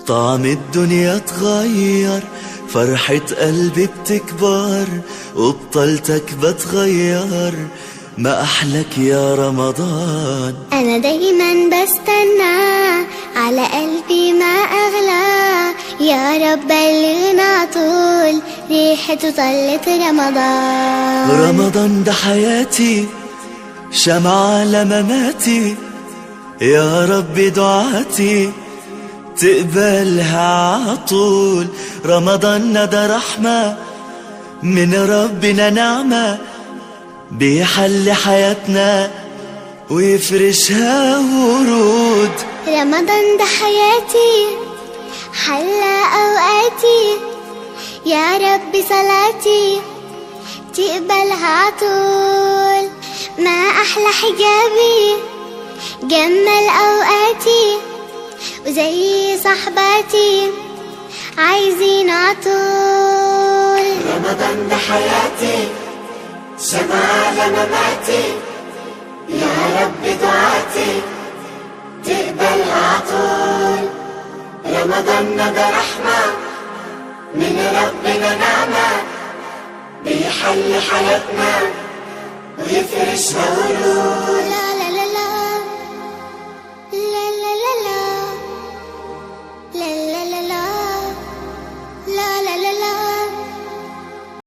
طعم الدنيا اتغير، فرحة قلبي بتكبر، وبطلتك بتغير، ما أحلك يا رمضان. أنا دايما بستنى، على قلبي ما أغلى، يا رب بلغنا طول ريحته طلت رمضان. رمضان ده حياتي، شمعة لمماتي، يا رب دعاتي تقبلها عطول. رمضان ده رحمة من ربنا، نعمة بيحل حياتنا ويفرشها ورود. رمضان ده حياتي، حلى أوقاتي، يا رب صلاتي تقبلها عطول. ما أحلى حجابي جمل أوقاتي، وزي صحباتي عايزين عطول. رمضان ده حياتي، شمعة لمماتي، يا رب دعاتي تقبلها عطول. رمضان ده رحمة من ربنا، نعمة بيحل حياتنا ويفرشها ورود.